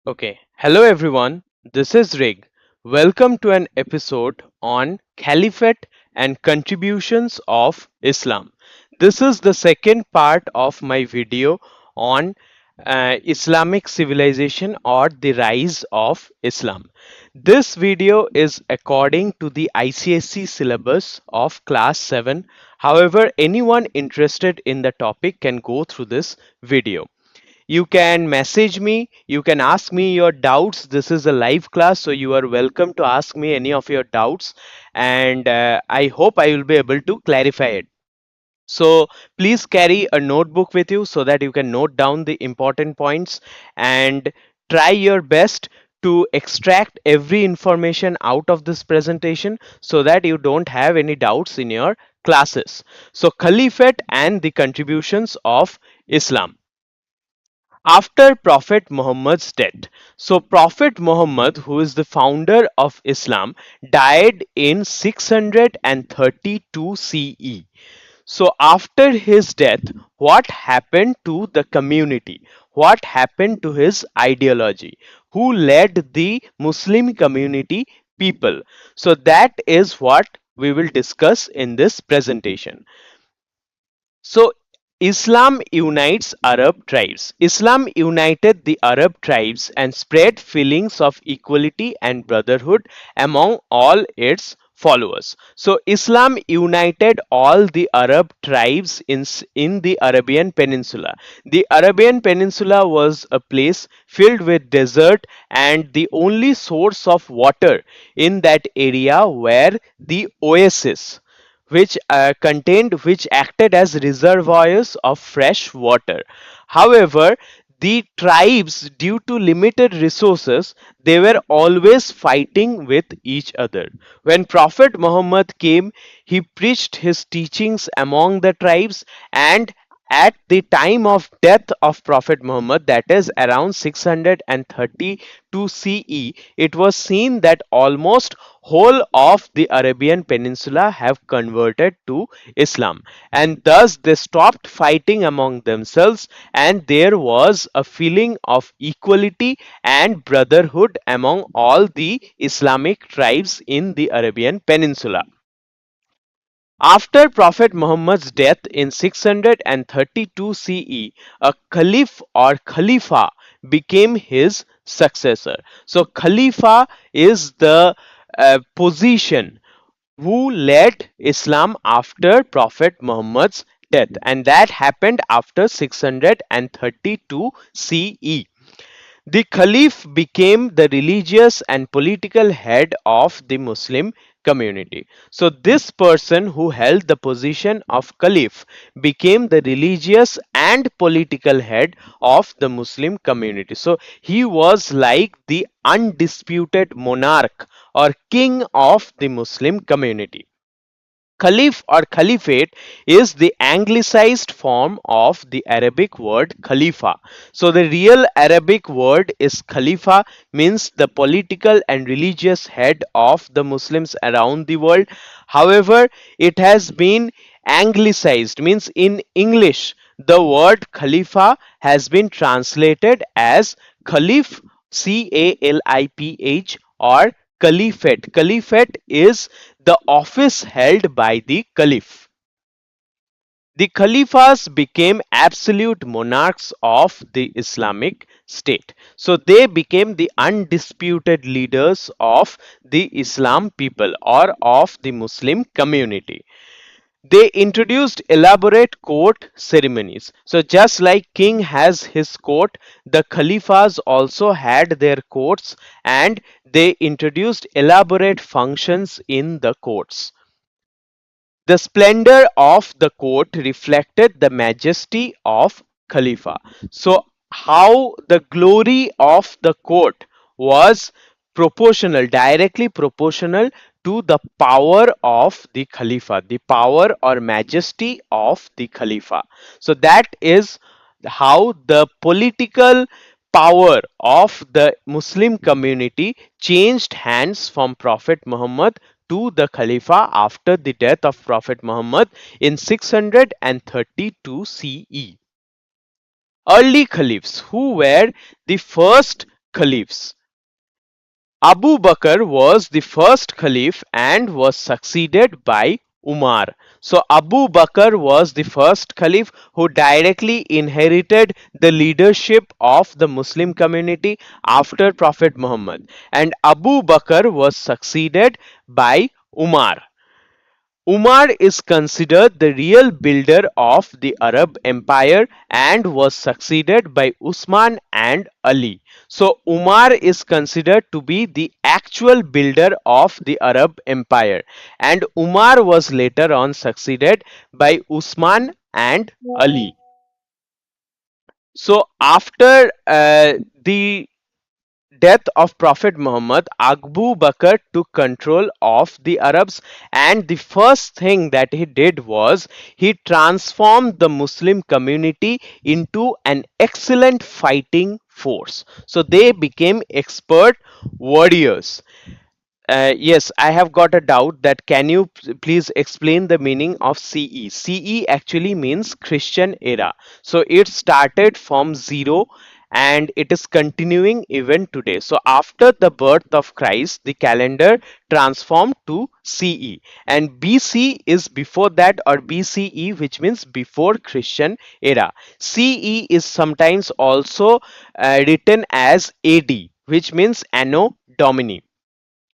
Okay, hello everyone, this is Rig. Welcome to an episode on Caliphate and contributions of Islam. This is the second part of my video on Islamic civilization or the rise of Islam. This video is according to the ICSE syllabus of class 7. However, anyone interested in the topic can go through this video. You can message me, you can ask me your doubts. This is a live class, so you are welcome to ask me any of your doubts, and I hope I will be able to clarify it. So please carry a notebook with you so that you can note down the important points and try your best to extract every information out of this presentation so that you don't have any doubts in your classes. So Caliphate and the contributions of Islam after Prophet Muhammad's death. So, Prophet Muhammad, who is the founder of Islam, died in 632 CE. So, after his death, what happened to the community? What happened to his ideology? Who led the Muslim community people? So, that is what we will discuss in this presentation. So, Islam unites Arab tribes. Islam united the Arab tribes and spread feelings of equality and brotherhood among all its followers. So, Islam united all the Arab tribes in the Arabian Peninsula. The Arabian Peninsula was a place filled with desert, and the only source of water in that area were the oases which acted as reservoirs of fresh water. However, the tribes, due to limited resources, they were always fighting with each other. When Prophet Muhammad came, he preached his teachings among the tribes, and at the time of death of Prophet Muhammad, that is around 632 CE, it was seen that almost whole of the Arabian Peninsula have converted to Islam, and thus they stopped fighting among themselves, and there was a feeling of equality and brotherhood among all the Islamic tribes in the Arabian Peninsula. After Prophet Muhammad's death in 632 CE, a caliph or khalifa became his successor. So, khalifa is the position who led Islam after Prophet Muhammad's death, and that happened after 632 CE. The Caliph became the religious and political head of the Muslim community. So, this person who held the position of Caliph became the religious and political head of the Muslim community. So, he was like the undisputed monarch or king of the Muslim community. Caliph or Caliphate is the anglicized form of the Arabic word Khalifa. So the real Arabic word is Khalifa, means the political and religious head of the Muslims around the world. However, it has been anglicized, means in English the word Khalifa has been translated as Khalif, Caliph, or Caliphate. Caliphate is the office held by the Caliph. The Khalifas became absolute monarchs of the Islamic State. So they became the undisputed leaders of the Islam people or of the Muslim community. They introduced elaborate court ceremonies. So just like king has his court, the Khalifas also had their courts, and they introduced elaborate functions in the courts. The splendor of the court reflected the majesty of Khalifa. So, how the glory of the court was proportional, directly proportional to the power of the Khalifa, the power or majesty of the Khalifa. So, that is how the political power of the Muslim community changed hands from Prophet Muhammad to the Khalifa after the death of Prophet Muhammad in 632 CE. Early caliphs, who were the first caliphs. Abu Bakr was the first caliph and was succeeded by Umar. So Abu Bakr was the first caliph who directly inherited the leadership of the Muslim community after Prophet Muhammad, and Abu Bakr was succeeded by Umar. Umar is considered the real builder of the Arab Empire and was succeeded by Usman and Ali. So, Umar is considered to be the actual builder of the Arab Empire, and Umar was later on succeeded by Usman and Ali. So, after the death of Prophet Muhammad, Abu Bakr took control of the Arabs, and the first thing that he did was he transformed the Muslim community into an excellent fighting force. So they became expert warriors. Yes, I have got a doubt that can you please explain the meaning of CE? CE actually means Christian era. So it started from zero and it is continuing even today. So after the birth of Christ, the calendar transformed to CE, and BC is before that, or BCE, which means before Christian era. CE is sometimes also written as AD, which means Anno Domini.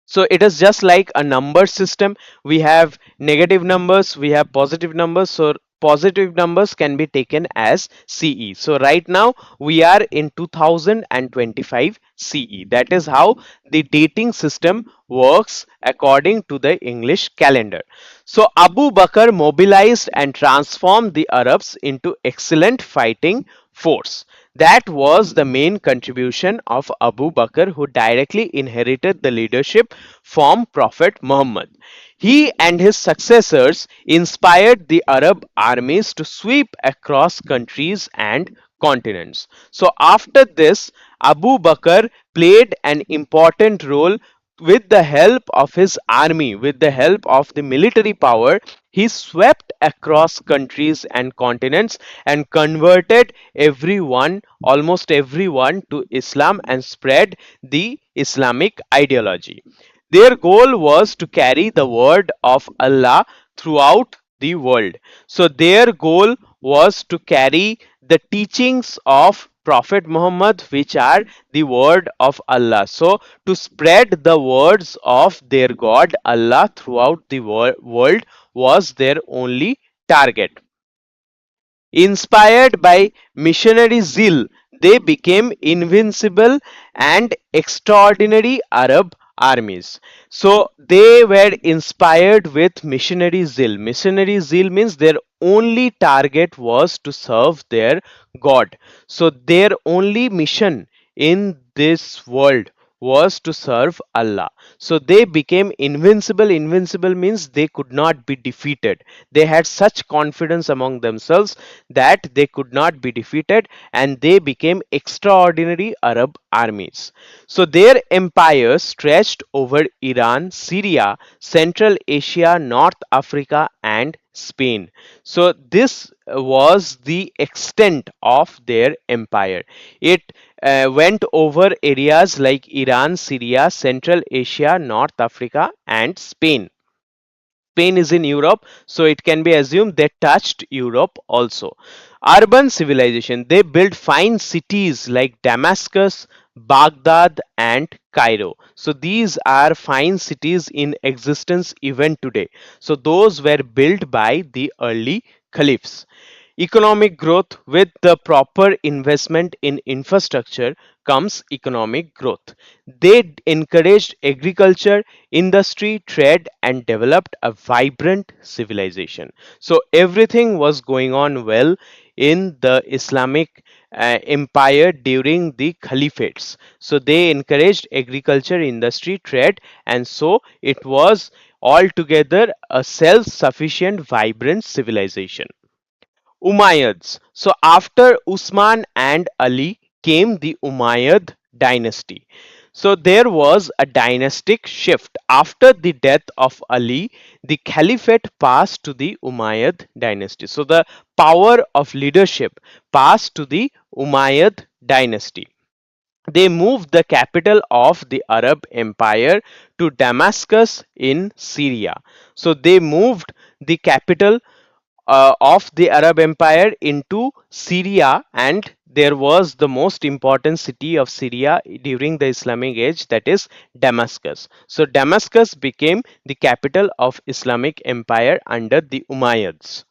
So it is just like a number system. We have negative numbers, we have positive numbers. So positive numbers can be taken as CE. So right now we are in 2025 CE. That is how the dating system works according to the English calendar. So Abu Bakr mobilized and transformed the Arabs into excellent fighting force. That was the main contribution of Abu Bakr, who directly inherited the leadership from Prophet Muhammad. He and his successors inspired the Arab armies to sweep across countries and continents. So, after this, Abu Bakr played an important role with the help of his army, with the help of the military power. He swept across countries and continents and converted everyone, almost everyone, to Islam and spread the Islamic ideology. Their goal was to carry the word of Allah throughout the world. So, their goal was to carry the teachings of Prophet Muhammad, which are the word of Allah. So, to spread the words of their God Allah throughout the world was their only target. Inspired by missionary zeal, they became invincible and extraordinary Arab armies. So they were inspired with missionary zeal. Missionary zeal means their only target was to serve their God. So their only mission in this world was to serve Allah. So they became invincible. Invincible means they could not be defeated. They had such confidence among themselves that they could not be defeated, and they became extraordinary Arab armies. So their empire stretched over Iran, Syria, Central Asia, North Africa, and Spain. So this was the extent of their empire. It went over areas like Iran, Syria, Central Asia, North Africa, and Spain. Spain is in Europe, so it can be assumed they touched Europe also. Urban civilization, they built fine cities like Damascus, Baghdad, and Cairo. So these are fine cities in existence even today. So those were built by the early caliphs. Economic growth, with the proper investment in infrastructure comes economic growth. They encouraged agriculture, industry, trade, and developed a vibrant civilization. So everything was going on well in the Islamic empire during the caliphates. So they encouraged agriculture, industry, trade, and so it was altogether a self-sufficient, vibrant civilization. Umayyads. So after Usman and Ali came the Umayyad dynasty. So there was a dynastic shift. After the death of Ali, the Caliphate passed to the Umayyad dynasty. So the power of leadership passed to the Umayyad dynasty. They moved the capital of the Arab Empire to Damascus in Syria. So they moved the capital of the Arab Empire into Syria, and there was the most important city of Syria during the Islamic age, that is Damascus. So Damascus became the capital of Islamic Empire under the Umayyads.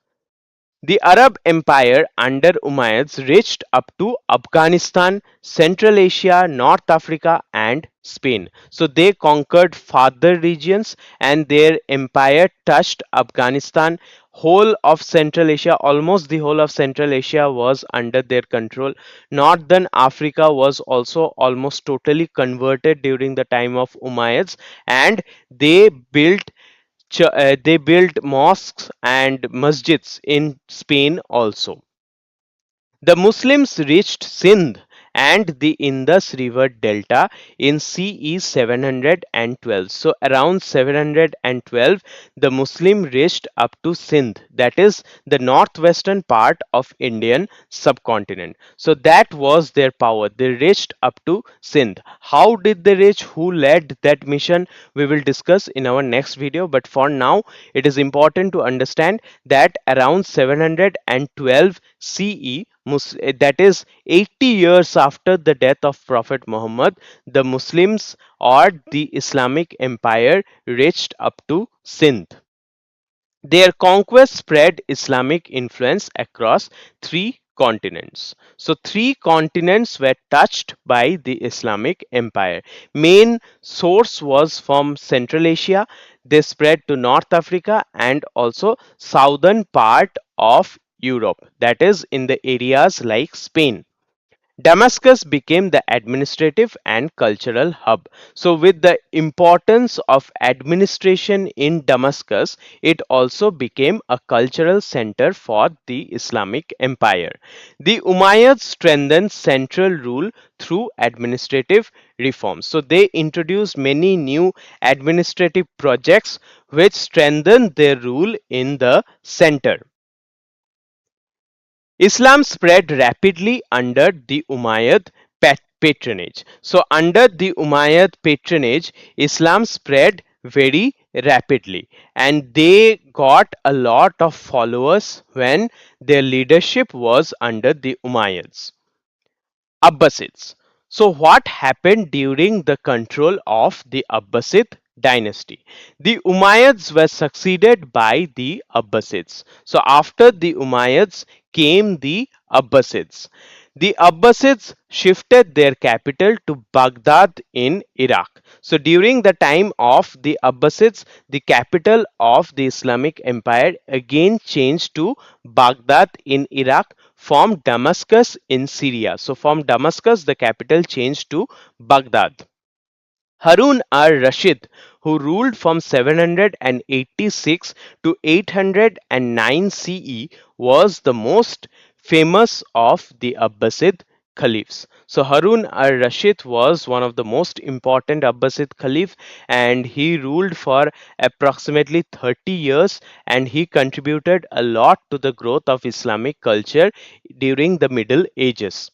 The Arab Empire under Umayyads reached up to Afghanistan, Central Asia, North Africa, and Spain. So they conquered farther regions, and their empire touched Afghanistan. Whole of Central Asia, almost the whole of Central Asia was under their control. Northern Africa was also almost totally converted during the time of Umayyads, and they built they built mosques and masjids in Spain also. The Muslims reached Sindh and the Indus River Delta in CE 712. So around 712, the Muslim reached up to Sindh, that is the northwestern part of Indian subcontinent. So that was their power. They reached up to Sindh. How did they reach? Who led that mission? We will discuss in our next video. But for now, it is important to understand that around 712 CE, that is 80 years after the death of Prophet Muhammad, the Muslims or the Islamic Empire reached up to Sindh. Their conquest spread Islamic influence across three continents. So three continents were touched by the Islamic Empire. Main source was from Central Asia. They spread to North Africa and also southern part of Europe, that is in the areas like Spain. Damascus became the administrative and cultural hub. So, with the importance of administration in Damascus, it also became a cultural center for the Islamic Empire. The Umayyads strengthened central rule through administrative reforms. So, they introduced many new administrative projects which strengthened their rule in the center. Islam spread rapidly under the Umayyad patronage. So, under the Umayyad patronage, Islam spread very rapidly, and they got a lot of followers when their leadership was under the Umayyads. Abbasids. So, what happened during the control of the Abbasid dynasty? The Umayyads were succeeded by the Abbasids. So, after the Umayyads came the Abbasids. The Abbasids shifted their capital to Baghdad in Iraq. So, during the time of the Abbasids, the capital of the Islamic Empire again changed to Baghdad in Iraq from Damascus in Syria. So, from Damascus, the capital changed to Baghdad. Harun al-Rashid, who ruled from 786 to 809 CE, was the most famous of the Abbasid caliphs. So Harun al-Rashid was one of the most important Abbasid caliph, and he ruled for approximately 30 years, and he contributed a lot to the growth of Islamic culture during the Middle Ages.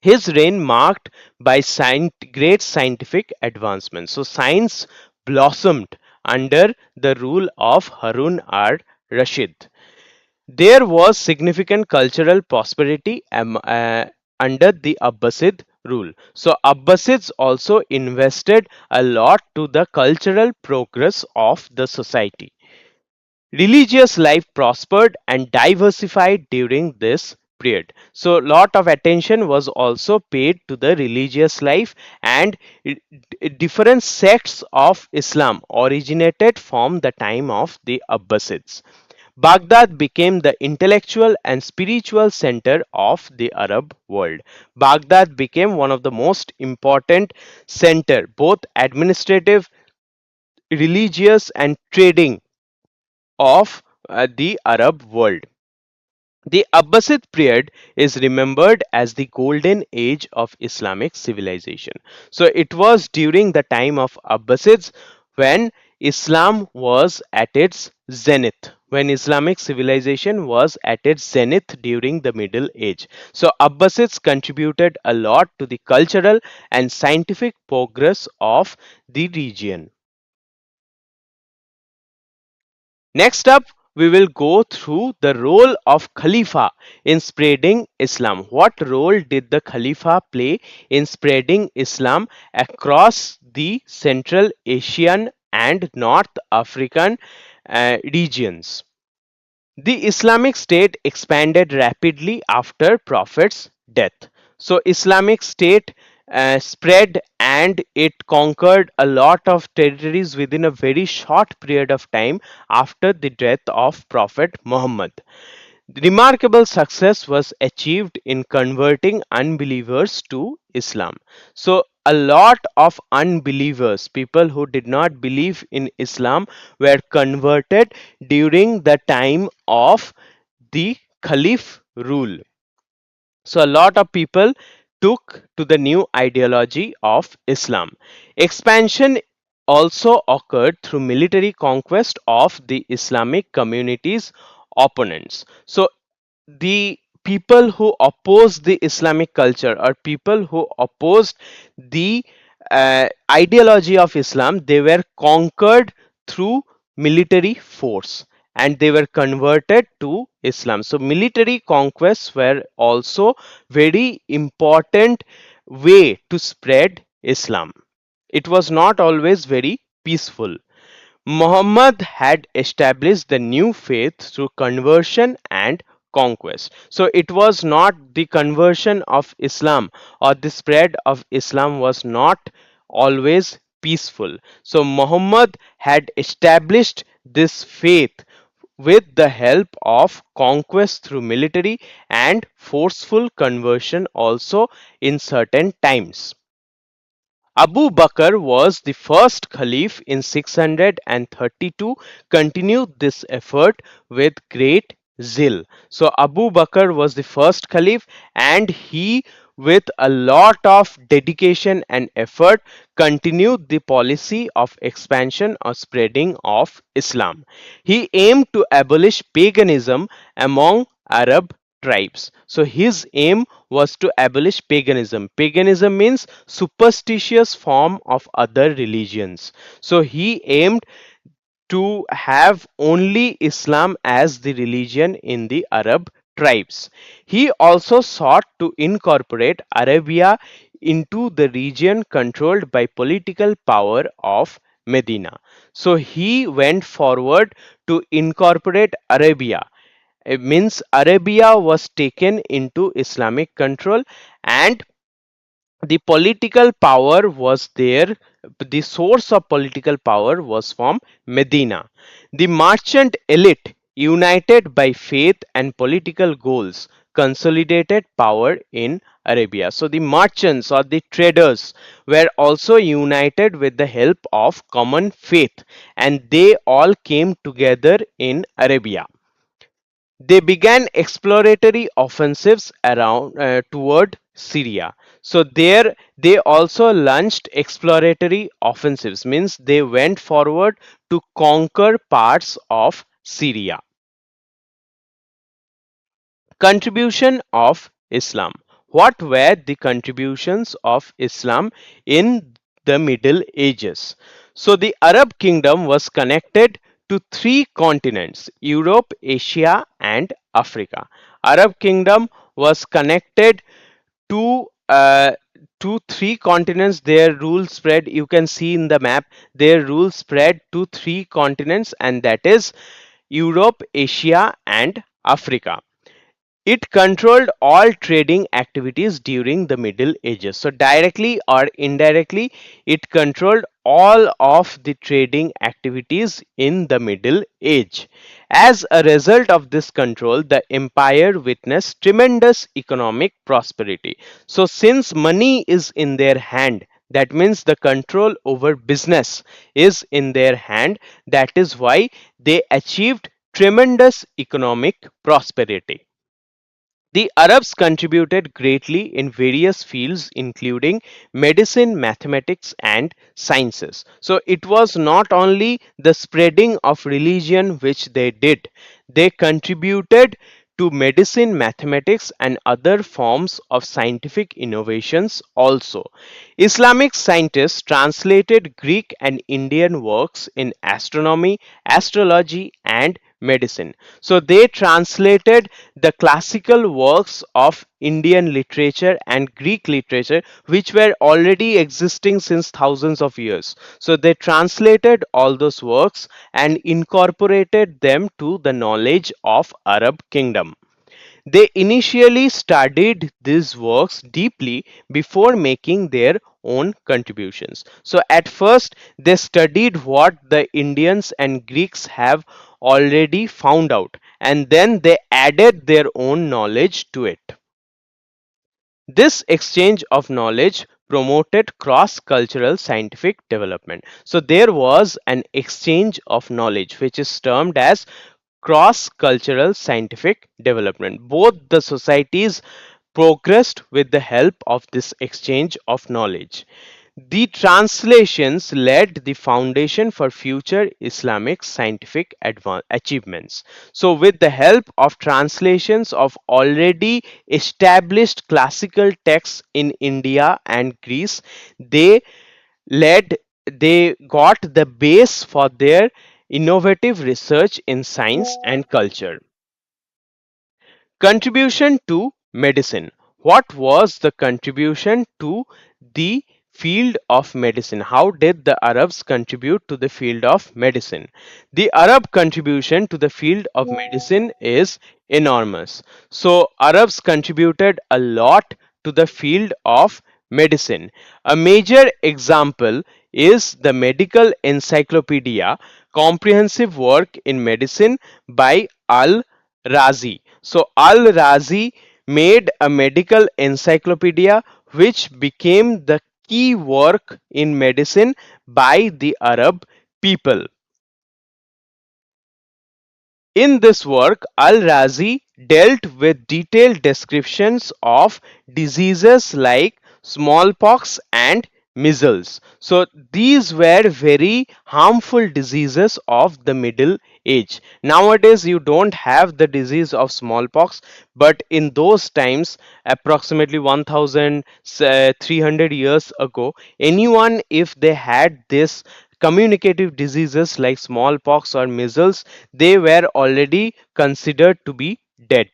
His reign marked by great scientific advancements. So science blossomed under the rule of Harun al-Rashid. There was significant cultural prosperity under the Abbasid rule. So Abbasids also invested a lot to the cultural progress of the society. Religious life prospered and diversified during this period. So, lot of attention was also paid to the religious life, and different sects of Islam originated from the time of the Abbasids. Baghdad became the intellectual and spiritual center of the Arab world. Baghdad became one of the most important center, both administrative, religious, and trading of the Arab world. The Abbasid period is remembered as the golden age of Islamic civilization. So it was during the time of Abbasids when Islam was at its zenith. when Islamic civilization was at its zenith during the Middle Age. So Abbasids contributed a lot to the cultural and scientific progress of the region. Next up, we will go through the role of Khalifa in spreading Islam. What role did the Khalifa play in spreading Islam across the Central Asian and North African regions? The Islamic State expanded rapidly after Prophet's death. So Islamic State spread and it conquered a lot of territories within a very short period of time after the death of Prophet Muhammad. Remarkable success was achieved in converting unbelievers to Islam. So, a lot of unbelievers, people who did not believe in Islam, were converted during the time of the Caliph rule. So, a lot of people took to the new ideology of Islam. Expansion also occurred through military conquest of the Islamic community's opponents. So, the people who opposed the Islamic culture or people who opposed the ideology of Islam, they were conquered through military force and they were converted to Islam. So military conquests were also very important way to spread Islam. It was not always very peaceful. Muhammad had established the new faith through conversion and conquest. So it was not the conversion of Islam or the spread of Islam was not always peaceful. So Muhammad had established this faith with the help of conquest through military and forceful conversion also in certain times. Abu Bakr was the first Caliph in 632, continued this effort with great zeal. So Abu Bakr was the first Caliph and he with a lot of dedication and effort continued the policy of expansion or spreading of Islam. He aimed to abolish paganism among Arab tribes. So his aim was to abolish paganism. Paganism means superstitious form of other religions. So he aimed to have only Islam as the religion in the Arab tribes. He also sought to incorporate Arabia into the region controlled by political power of Medina. So he went forward to incorporate Arabia. It means Arabia was taken into Islamic control and the political power was there. The source of political power was from Medina. The merchant elite, united by faith and political goals, consolidated power in Arabia. So the merchants or the traders were also united with the help of common faith and they all came together in Arabia. They began exploratory offensives around toward Syria. So there they also launched exploratory offensives, means they went forward to conquer parts of Syria. Contribution of Islam. What were the contributions of Islam in the Middle Ages? So the Arab kingdom was connected to three continents: Europe, Asia, and Africa. Arab kingdom was connected to three continents. Their rule spread, you can see in the map, their rule spread to three continents, and that is Europe, Asia, and Africa. It controlled all trading activities during the Middle Ages. So, directly or indirectly, it controlled all of the trading activities in the Middle Age. As a result of this control, the empire witnessed tremendous economic prosperity. So, since money is in their hand, that means the control over business is in their hand. That is why they achieved tremendous economic prosperity. The Arabs contributed greatly in various fields, including medicine, mathematics, and sciences. So it was not only the spreading of religion which they did, they contributed to medicine, mathematics, and other forms of scientific innovations also. Islamic scientists translated Greek and Indian works in astronomy, astrology, and medicine. So they translated the classical works of Indian literature and Greek literature, which were already existing since thousands of years. So they translated all those works and incorporated them to the knowledge of Arab kingdom. They initially studied these works deeply before making their own contributions. So, at first, they studied what the Indians and Greeks have already found out, and then they added their own knowledge to it. This exchange of knowledge promoted cross cultural scientific development. So, there was an exchange of knowledge which is termed as cross cultural scientific development. Both the societies progressed with the help of this exchange of knowledge. The translations laid the foundation for future Islamic scientific achievements. So, with the help of translations of already established classical texts in India and Greece, they led they got the base for their innovative research in science and culture. Contribution to medicine. What was the contribution to the field of medicine? How did the Arabs contribute to the field of medicine? The Arab contribution to the field of medicine is enormous. So, Arabs contributed a lot to the field of medicine. A major example is the Medical Encyclopedia, comprehensive work in medicine by Al Razi. So Al Razi made a medical encyclopedia which became the key work in medicine by the Arab people. In this work, Al-Razi dealt with detailed descriptions of diseases like smallpox and measles. So these were very harmful diseases of the Middle Age. Nowadays, you don't have the disease of smallpox, but in those times, approximately 1300 years ago, anyone, if they had this communicative diseases like smallpox or measles, they were already considered to be dead.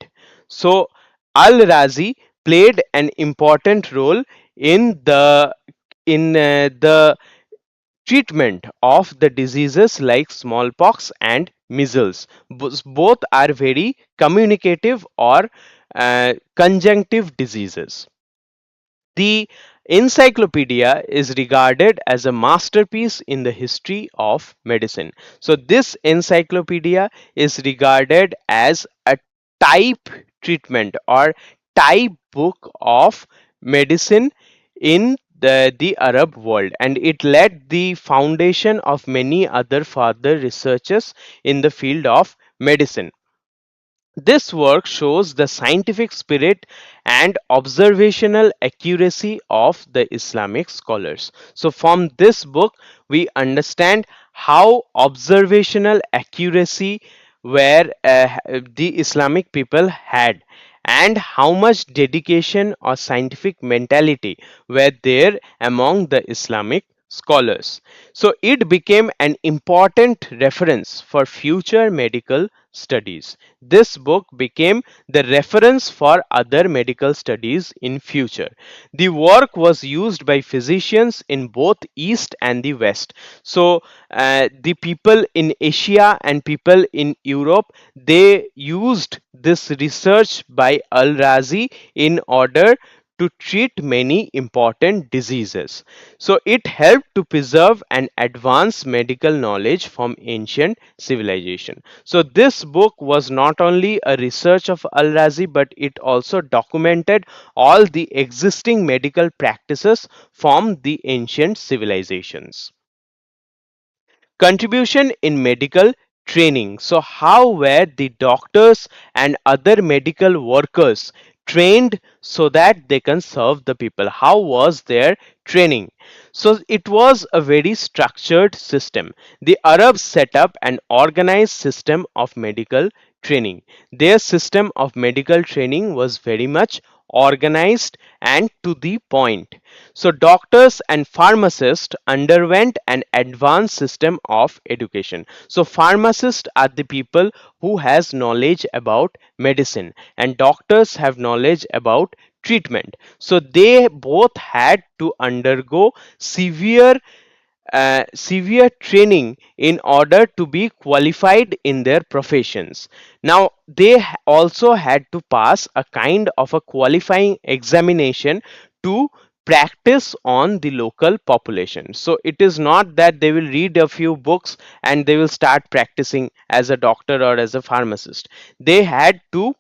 So Al-Razi played an important role in the treatment of the diseases like smallpox and measles. Both are very communicative or conjunctive diseases. The encyclopedia is regarded as a masterpiece in the history of medicine. So, this encyclopedia is regarded as a type treatment or type book of medicine in the Arab world, and it laid the foundation of many other further researches in the field of medicine. This work shows the scientific spirit and observational accuracy of the Islamic scholars. So, from this book, we understand how observational accuracy where the Islamic people had, and how much dedication or scientific mentality were there among the Islamic scholars. So it became an important reference for future medical studies. This book became the reference for other medical studies in future. The work was used by physicians in both East and the West. So the people in Asia and people in Europe, they used this research by Al-Razi in order to treat many important diseases. So it helped to preserve and advance medical knowledge from ancient civilization. So this book was not only a research of Al-Razi, but it also documented all the existing medical practices from the ancient civilizations. Contribution in medical training. So how were the doctors and other medical workers trained so that they can serve the people. How was their training? So it was a very structured system. The Arabs set up an organized system of medical training. Their system of medical training was very much organized and to the point. So doctors and pharmacists underwent an advanced system of education. So pharmacists are the people who has knowledge about medicine, and doctors have knowledge about treatment. So they both had to undergo severe training in order to be qualified in their professions. Now, they also had to pass a kind of a qualifying examination to practice on the local population. So, it is not that they will read a few books and they will start practicing as a doctor or as a pharmacist. They had to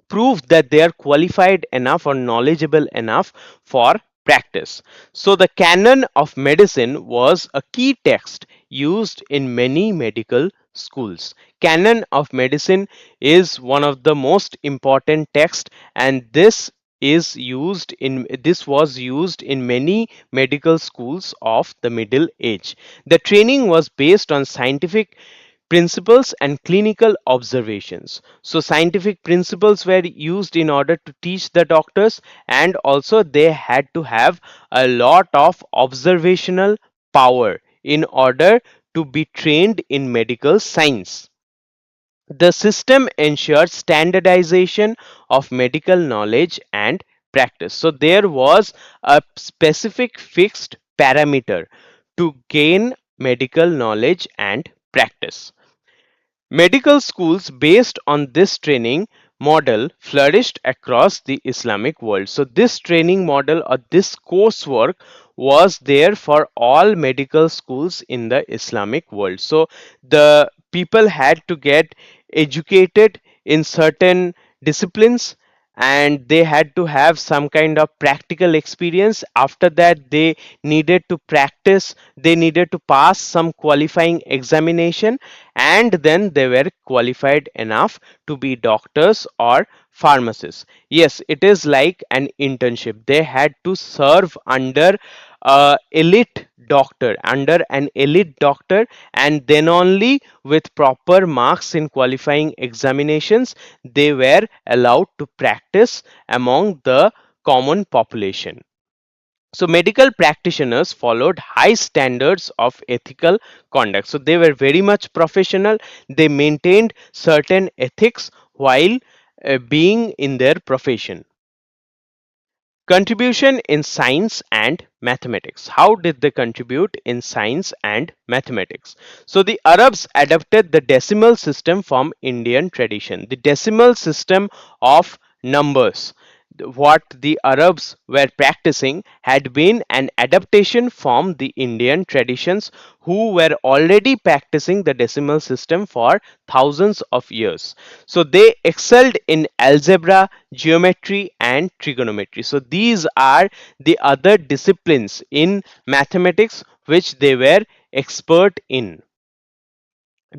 prove that they are qualified enough or knowledgeable enough for practice. So the canon of medicine was a key text used in many medical schools. Canon of medicine is one of the most important text, and this was used in many medical schools of the middle age. The training was based on scientific principles and clinical observations. So scientific principles were used in order to teach the doctors, and also they had to have a lot of observational power in order to be trained in medical science. The system ensures standardization of medical knowledge and practice. So there was a specific fixed parameter to gain medical knowledge and practice. Medical schools based on this training model flourished across the Islamic world. So, this training model or this coursework was there for all medical schools in the Islamic world. So, the people had to get educated in certain disciplines, and they had to have some kind of practical experience. After that, they needed to practice, they needed to pass some qualifying examination, and then they were qualified enough to be doctors or pharmacists. Yes, it is like an internship. They had to serve under an elite doctor, and then only with proper marks in qualifying examinations they were allowed to practice among the common population. So medical practitioners followed high standards of ethical conduct. So they were very much professional. They maintained certain ethics while being in their profession. Contribution in science and mathematics. How did they contribute in science and mathematics? So the Arabs adopted the decimal system from Indian tradition. The decimal system of numbers, what the Arabs were practicing, had been an adaptation from the Indian traditions, who were already practicing the decimal system for thousands of years. So they excelled in algebra, geometry, and trigonometry. So these are the other disciplines in mathematics which they were expert in.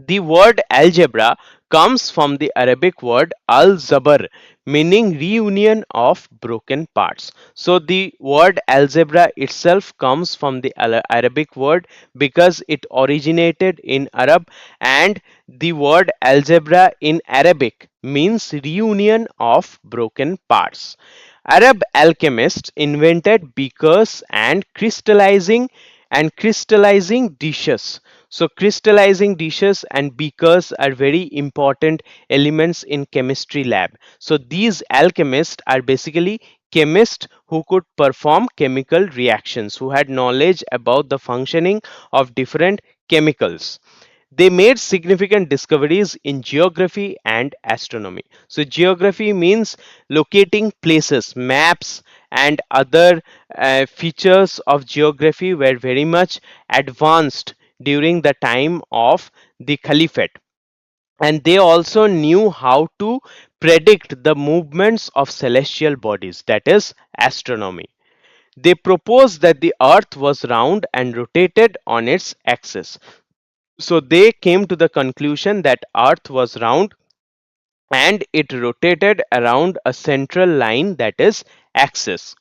The word algebra comes from the Arabic word al-zabr, meaning reunion of broken parts. So the word algebra itself comes from the Arabic word because it originated in Arab, and the word algebra in Arabic means reunion of broken parts. Arab alchemists invented beakers and crystallizing dishes. So crystallizing dishes and beakers are very important elements in chemistry lab. So these alchemists are basically chemists who could perform chemical reactions, who had knowledge about the functioning of different chemicals. They made significant discoveries in geography and astronomy. So geography means locating places. Maps and other features of geography were very much advanced during the time of the Caliphate, and they also knew how to predict the movements of celestial bodies, that is astronomy. They proposed that the earth was round and rotated on its axis. So they came to the conclusion that earth was round and it rotated around a central line, that is axis.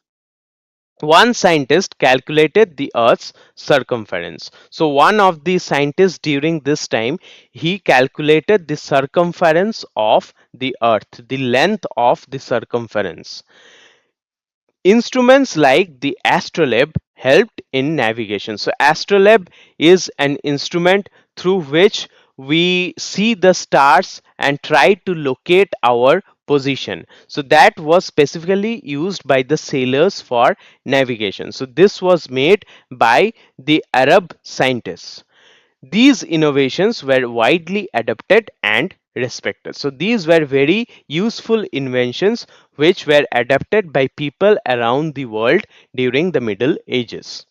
One scientist calculated the earth's circumference. So one of the scientists during this time, he calculated the circumference of the earth, the length of the circumference. Instruments like the astrolabe helped in navigation. So astrolabe is an instrument through which we see the stars and try to locate our position. So that was specifically used by the sailors for navigation. So this was made by the Arab scientists. These innovations were widely adopted and respected. So these were very useful inventions which were adopted by people around the world during the Middle Ages.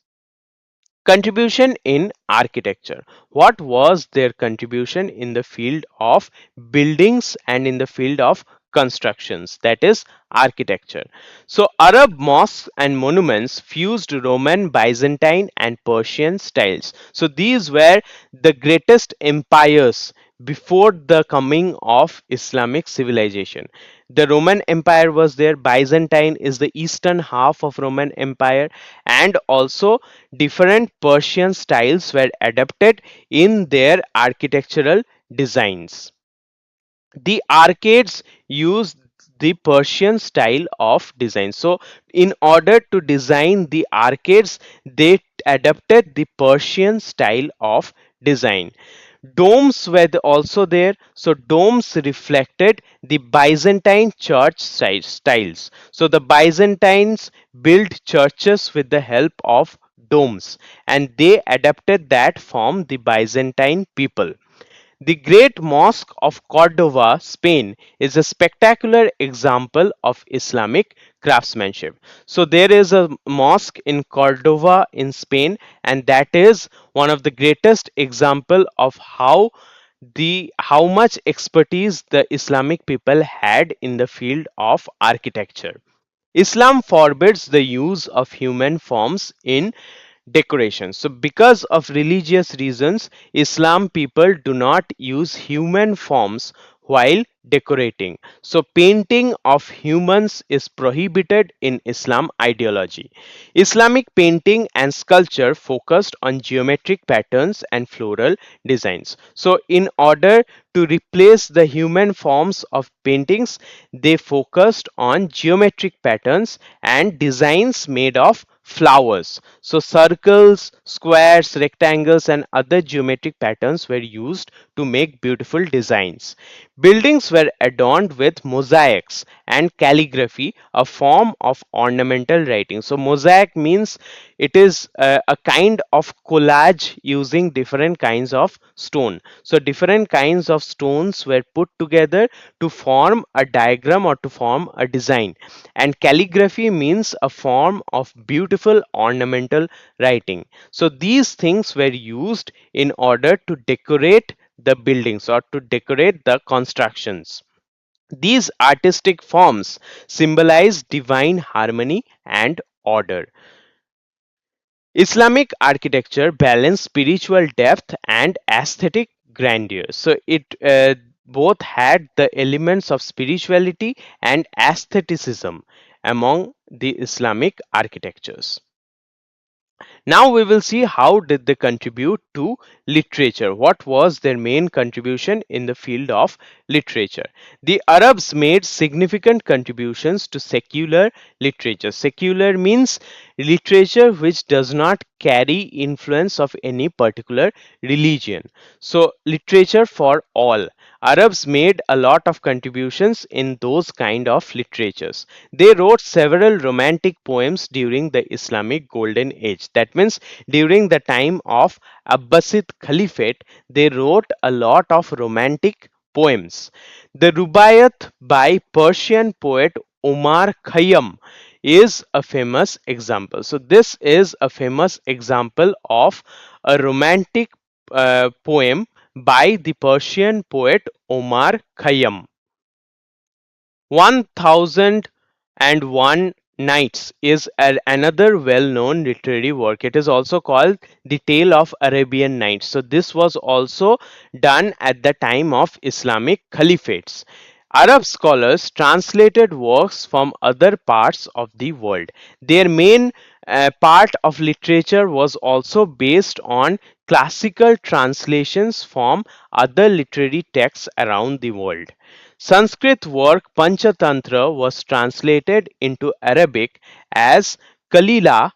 Contribution in architecture. What was their contribution in the field of buildings and in the field of constructions, that is architecture? So Arab mosques and monuments fused Roman, Byzantine and Persian styles. So these were the greatest empires before the coming of Islamic civilization. The Roman Empire was there, Byzantine is the eastern half of Roman Empire, and also different Persian styles were adapted in their architectural designs. The arcades used the Persian style of design. So in order to design the arcades, they adapted the Persian style of design. Domes were also there. So domes reflected the Byzantine church styles. So the Byzantines built churches with the help of domes, and they adapted that from the Byzantine people. The Great Mosque of Cordova, Spain, is a spectacular example of Islamic craftsmanship. So there is a mosque in Cordova in Spain, and that is one of the greatest example of how much expertise the Islamic people had in the field of architecture. Islam forbids the use of human forms in decoration. So because of religious reasons, Islam people do not use human forms while decorating. So painting of humans is prohibited in Islam ideology. Islamic painting and sculpture focused on geometric patterns and floral designs. So in order to replace the human forms of paintings, they focused on geometric patterns and designs made of flowers. So circles, squares, rectangles and other geometric patterns were used to make beautiful designs. Buildings were adorned with mosaics and calligraphy, a form of ornamental writing. So mosaic means it is a kind of collage using different kinds of stone. So different kinds of stones were put together to form a diagram or to form a design. And calligraphy means a form of beautiful ornamental writing. So these things were used in order to decorate the buildings or to decorate the constructions. These artistic forms symbolize divine harmony and order. Islamic architecture balanced spiritual depth and aesthetic grandeur. So it both had the elements of spirituality and aestheticism among the Islamic architectures. Now we will see how did they contribute to literature. What was their main contribution in the field of literature? The Arabs made significant contributions to secular literature. Secular means literature which does not carry influence of any particular religion. So literature for all. Arabs made a lot of contributions in those kind of literatures. They wrote several romantic poems during the Islamic Golden Age. That means during the time of Abbasid Caliphate, they wrote a lot of romantic poems. The Rubaiyat by Persian poet Omar Khayyam is a famous example. So this is a famous example of a romantic poem by the Persian poet Omar Khayyam. 1001 Nights is another well-known literary work. It is also called The Tale of Arabian Nights. So this was also done at the time of Islamic Caliphates. Arab scholars translated works from other parts of the world. Their main part of literature was also based on classical translations from other literary texts around the world. Sanskrit work Panchatantra was translated into Arabic as Kalila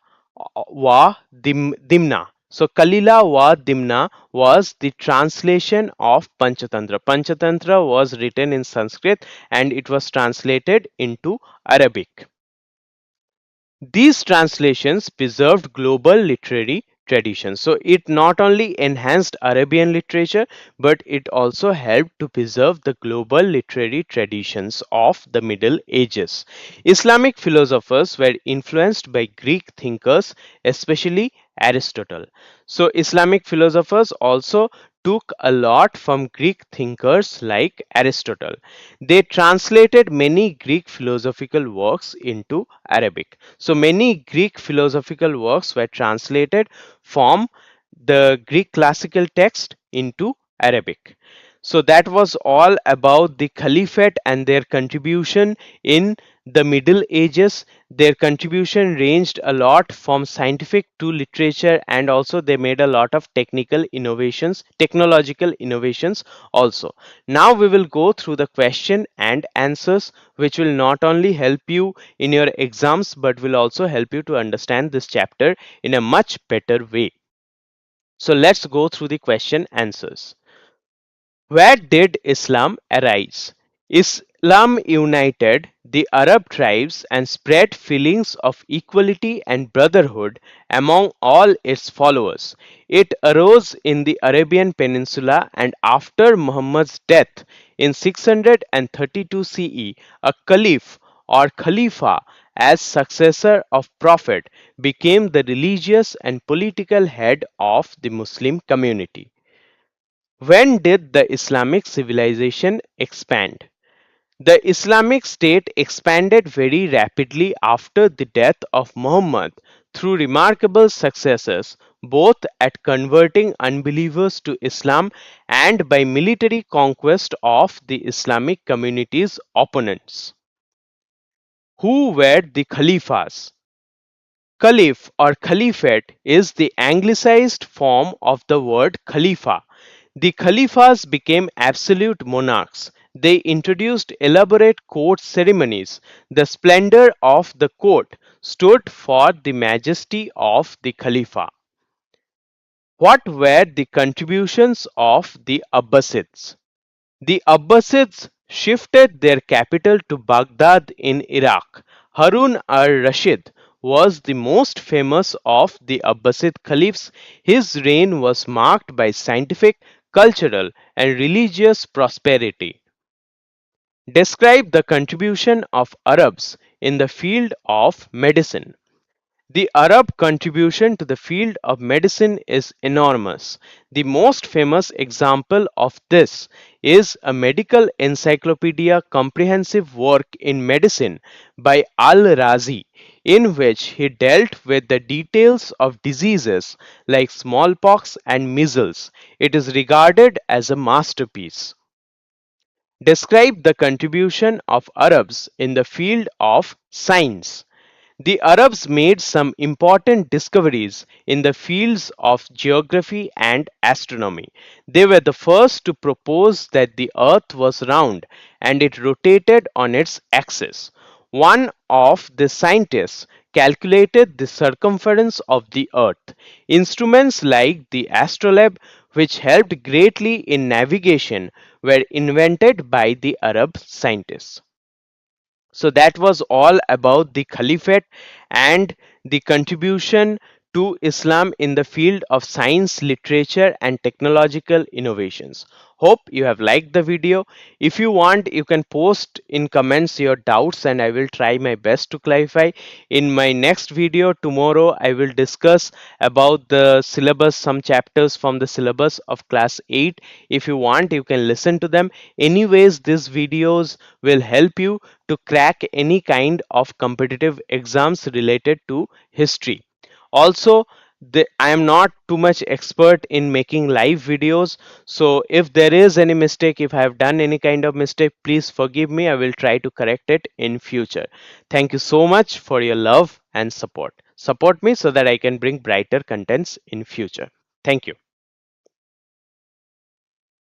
wa Dimna. So Kalila wa Dimna was the translation of Panchatantra. Panchatantra was written in Sanskrit and it was translated into Arabic. These translations preserved global literary traditions. So it not only enhanced Arabian literature, but it also helped to preserve the global literary traditions of the Middle Ages. Islamic philosophers were influenced by Greek thinkers, especially Aristotle. So Islamic philosophers also took a lot from Greek thinkers like Aristotle. They translated many Greek philosophical works into Arabic. So many Greek philosophical works were translated from the Greek classical text into Arabic. So that was all about the Caliphate and their contribution in the Middle Ages. Their contribution ranged a lot from scientific to literature, and also they made a lot of technical innovations, technological innovations also. Now we will go through the question and answers, which will not only help you in your exams but will also help you to understand this chapter in a much better way. So let's go through the question answers. Where did Islam arise? Islam united the Arab tribes and spread feelings of equality and brotherhood among all its followers. It arose in the Arabian Peninsula, and after Muhammad's death in 632 CE, a caliph or Khalifa, as successor of Prophet, became the religious and political head of the Muslim community. When did the Islamic civilization expand? The Islamic State expanded very rapidly after the death of Muhammad through remarkable successes, both at converting unbelievers to Islam and by military conquest of the Islamic community's opponents. Who were the Khalifas? Caliph or Caliphate is the anglicized form of the word Khalifa. The Khalifas became absolute monarchs. They introduced elaborate court ceremonies. The splendor of the court stood for the majesty of the Khalifa. What were the contributions of the Abbasids? The Abbasids shifted their capital to Baghdad in Iraq. Harun al-Rashid was the most famous of the Abbasid caliphs. His reign was marked by scientific, cultural, and religious prosperity. Describe the contribution of Arabs in the field of medicine. The Arab contribution to the field of medicine is enormous. The most famous example of this is a medical encyclopedia comprehensive work in medicine by Al-Razi, in which he dealt with the details of diseases like smallpox and measles. It is regarded as a masterpiece. Describe the contribution of Arabs in the field of science. The Arabs made some important discoveries in the fields of geography and astronomy. They were the first to propose that the earth was round and it rotated on its axis. One of the scientists calculated the circumference of the earth. Instruments like the astrolabe, which helped greatly in navigation, were invented by the Arab scientists. So that was all about the Caliphate and the contribution to Islam in the field of science, literature, and technological innovations. Hope you have liked the video. If you want, you can post in comments your doubts and I will try my best to clarify. In my next video tomorrow, I will discuss about the syllabus, some chapters from the syllabus of class 8. If you want, you can listen to them. Anyways, these videos will help you to crack any kind of competitive exams related to history. Also, I am not too much expert in making live videos. So if there is any mistake, if I have done any kind of mistake, please forgive me. I will try to correct it in future. Thank you so much for your love and support. Support me so that I can bring brighter contents in future. Thank you.